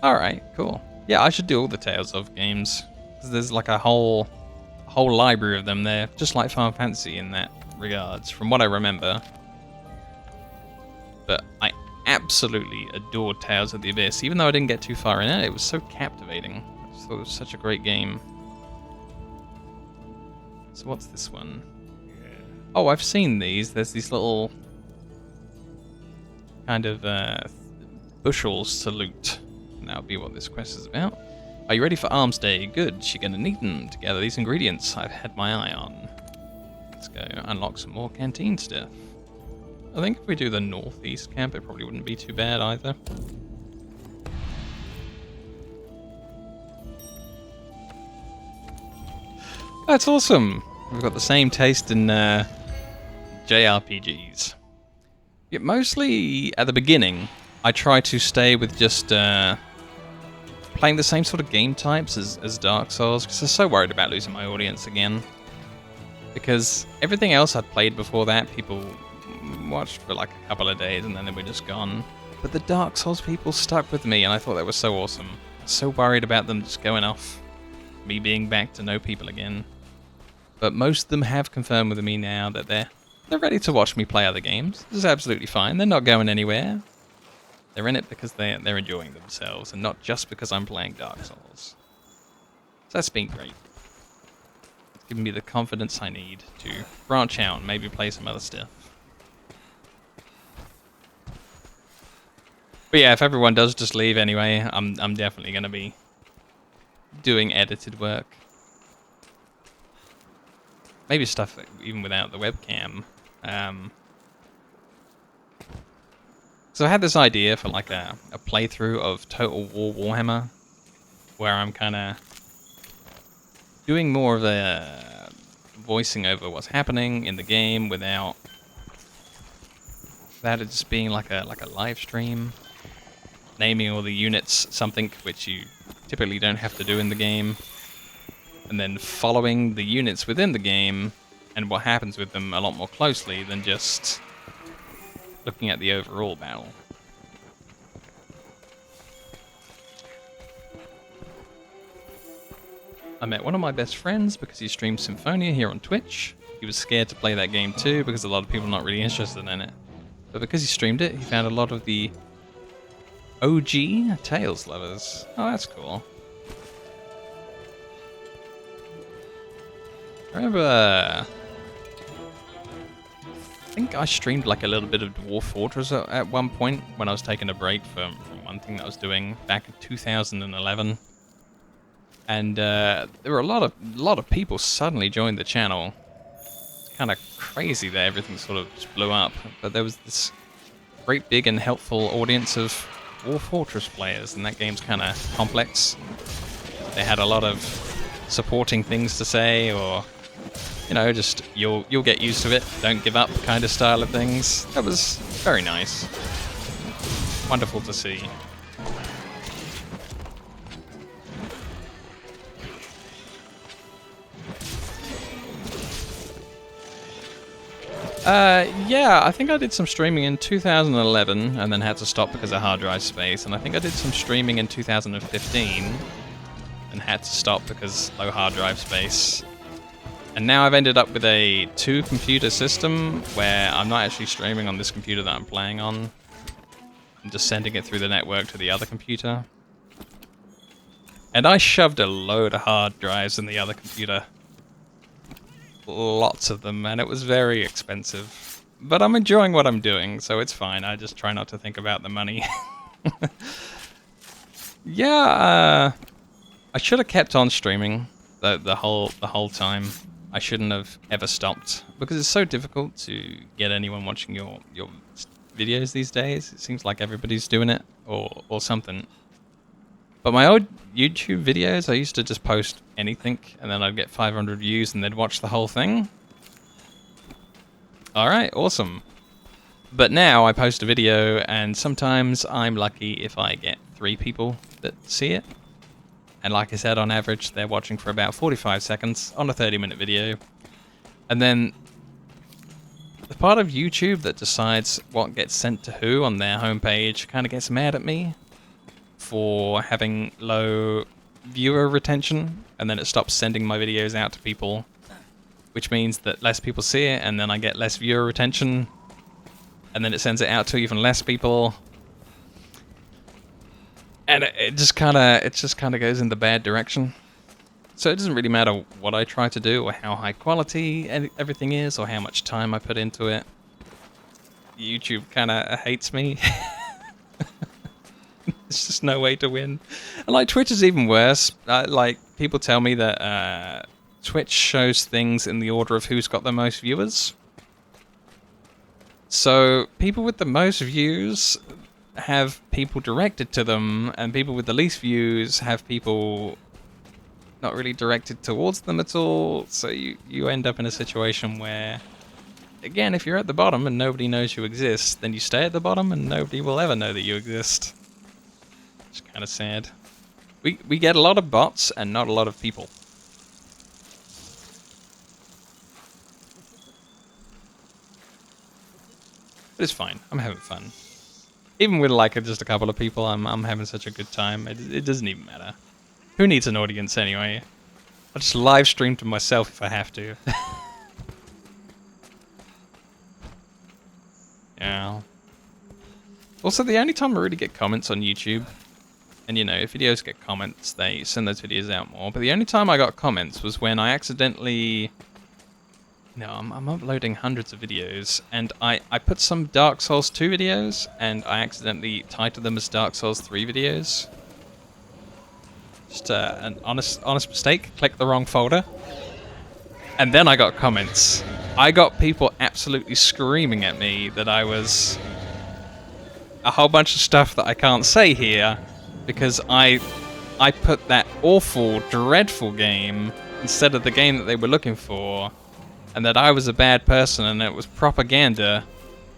Alright, cool. Yeah, I should do all the Tales of games. Because there's like a whole library of them there, just like Final Fantasy in that regards, from what I remember. But I absolutely adored Tales of the Abyss. Even though I didn't get too far in it, it was so captivating. I just thought it was such a great game. So what's this one? Oh, I've seen these. There's these little kind of bushels to loot. And that would be what this quest is about. Are you ready for Arms Day? Good. You're gonna need them to gather these ingredients I've had my eye on. Let's go unlock some more canteen stuff. I think if we do the northeast camp, it probably wouldn't be too bad either. That's awesome. We've got the same taste in JRPGs. Yeah, mostly at the beginning, I try to stay with just playing the same sort of game types as Dark Souls, because I'm so worried about losing my audience again. Because everything else I'd played before that, people watched for like a couple of days and then they were just gone. But the Dark Souls people stuck with me, and I thought that was so awesome. I was so worried about them just going off, me being back to no people again. But most of them have confirmed with me now that they're ready to watch me play other games. This is absolutely fine. They're not going anywhere. They're in it because they're enjoying themselves, and not just because I'm playing Dark Souls. So that's been great. It's given me the confidence I need to branch out and maybe play some other stuff. But yeah, if everyone does just leave anyway, I'm definitely going to be doing edited work. Maybe stuff even without the webcam. So I had this idea for like a playthrough of Total War Warhammer, where I'm kind of doing more of a voicing over what's happening in the game without that it just being like a live stream, naming all the units something which you typically don't have to do in the game, and then following the units within the game and what happens with them a lot more closely than just looking at the overall battle. I met one of my best friends because he streamed Symphonia here on Twitch. He was scared to play that game too because a lot of people are not really interested in it. But because he streamed it, he found a lot of the OG Tales lovers. Oh, that's cool. I remember, I think I streamed like a little bit of Dwarf Fortress at one point when I was taking a break from one thing that I was doing back in 2011. And there were a lot of people suddenly joined the channel. It's kind of crazy that everything sort of just blew up. But there was this great big and helpful audience of Dwarf Fortress players, and that game's kind of complex. They had a lot of supporting things to say, or you know, just you'll get used to it, don't give up kind of style of things. That was very nice. Wonderful to see. Yeah, I think I did some streaming in 2011 and then had to stop because of hard drive space, and I think I did some streaming in 2015 and had to stop because low hard drive space. And now I've ended up with a 2-computer system where I'm not actually streaming on this computer that I'm playing on. I'm just sending it through the network to the other computer. And I shoved a load of hard drives in the other computer. Lots of them, and it was very expensive. But I'm enjoying what I'm doing, so it's fine. I just try not to think about the money. Yeah, I should have kept on streaming the whole time. I shouldn't have ever stopped, because it's so difficult to get anyone watching your videos these days. It seems like everybody's doing it, or something. But my old YouTube videos, I used to just post anything, and then I'd get 500 views, and they'd watch the whole thing. Alright, awesome. But now I post a video, and sometimes I'm lucky if I get 3 people that see it. And like I said, on average, they're watching for about 45 seconds on a 30-minute video. And then the part of YouTube that decides what gets sent to who on their homepage kind of gets mad at me for having low viewer retention, and then it stops sending my videos out to people, which means that less people see it, and then I get less viewer retention, and then it sends it out to even less people, and it just kind of goes in the bad direction. So it doesn't really matter what I try to do, or how high quality everything is, or how much time I put into it. YouTube kind of hates me. There's just no way to win. And like Twitch is even worse. Like people tell me that Twitch shows things in the order of who's got the most viewers. So people with the most views have people directed to them, and people with the least views have people not really directed towards them at all. So you end up in a situation where, again, if you're at the bottom and nobody knows you exist, then you stay at the bottom and nobody will ever know that you exist. It's kind of sad. We get a lot of bots and not a lot of people. But it's fine. I'm having fun. Even with like just a couple of people, I'm having such a good time. It doesn't even matter. Who needs an audience anyway? I'll just live stream to myself if I have to. Yeah. Also, the only time I really get comments on YouTube, and you know, if videos get comments, they send those videos out more, but the only time I got comments was when I accidentally... I'm uploading hundreds of videos, and I put some Dark Souls 2 videos, and I accidentally titled them as Dark Souls 3 videos. Just an honest mistake, clicked the wrong folder. And then I got comments. I got people absolutely screaming at me that I was a whole bunch of stuff that I can't say here, because I put that awful, dreadful game instead of the game that they were looking for, and that I was a bad person and it was propaganda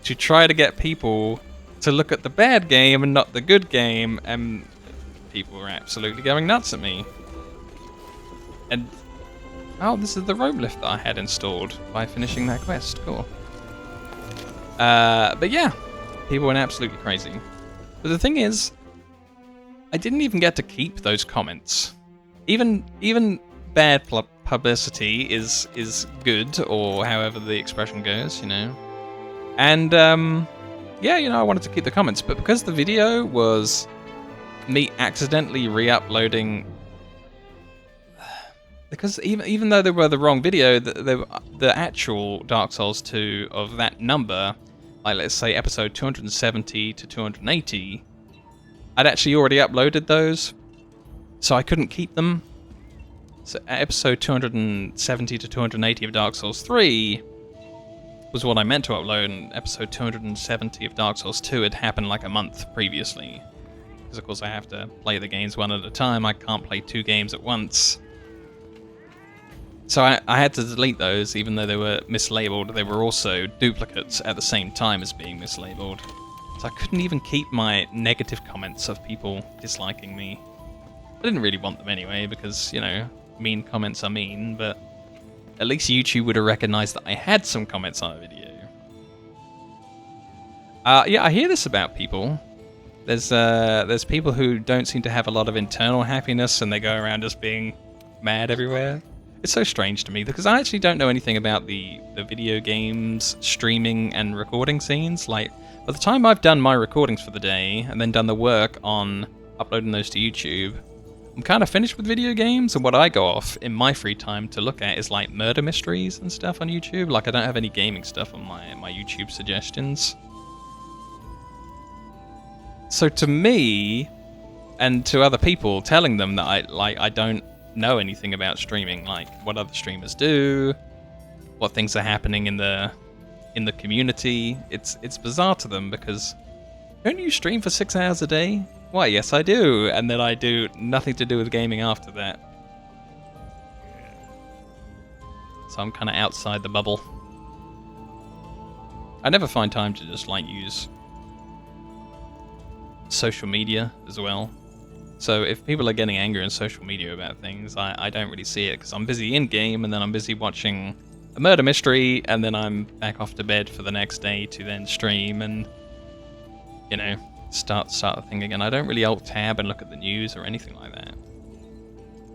to try to get people to look at the bad game and not the good game, and people were absolutely going nuts at me. And oh, this is the rope lift that I had installed by finishing that quest. Cool. But yeah, people went absolutely crazy. But the thing is, I didn't even get to keep those comments. Even bad publicity is good, or however the expression goes, you know. And yeah, you know, I wanted to keep the comments, but because the video was me accidentally re-uploading, because even though they were the wrong video, the actual Dark Souls 2 of that number, like let's say episode 270 to 280, I'd actually already uploaded those, so I couldn't keep them. So episode 270 to 280 of Dark Souls 3 was what I meant to upload, and episode 270 of Dark Souls 2 had happened like a month previously. Because of course I have to play the games one at a time, I can't play 2 games at once. So I had to delete those, even though they were mislabeled. They were also duplicates at the same time as being mislabeled. So I couldn't even keep my negative comments of people disliking me. I didn't really want them anyway, because, you know, mean comments are mean, but at least YouTube would have recognized that I had some comments on a video. Yeah, I hear this about people. There's people who don't seem to have a lot of internal happiness, and they go around just being mad everywhere. It's so strange to me, because I actually don't know anything about the video games, streaming, and recording scenes. Like, by the time I've done my recordings for the day, and then done the work on uploading those to YouTube, I'm kind of finished with video games, and what I go off in my free time to look at is like murder mysteries and stuff on YouTube. Like, I don't have any gaming stuff on my YouTube suggestions. So to me, and to other people, telling them that I don't know anything about streaming, like what other streamers do, what things are happening in the community, it's bizarre to them, because don't you stream for 6 hours a day? Why, yes I do, and then I do nothing to do with gaming after that. So I'm kind of outside the bubble. I never find time to just like use social media as well. So if people are getting angry on social media about things, I don't really see it, because I'm busy in-game, and then I'm busy watching a murder mystery, and then I'm back off to bed for the next day to then stream, and, you know, start the thing again. I don't really alt tab and look at the news or anything like that.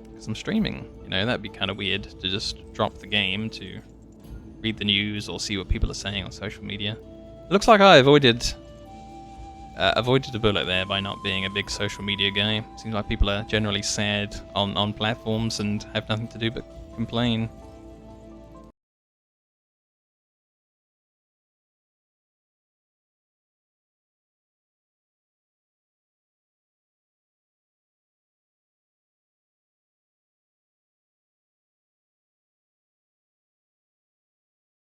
Because I'm streaming, you know, that'd be kind of weird to just drop the game to read the news or see what people are saying on social media. It looks like I avoided a bullet there by not being a big social media guy. Seems like people are generally sad on platforms and have nothing to do but complain.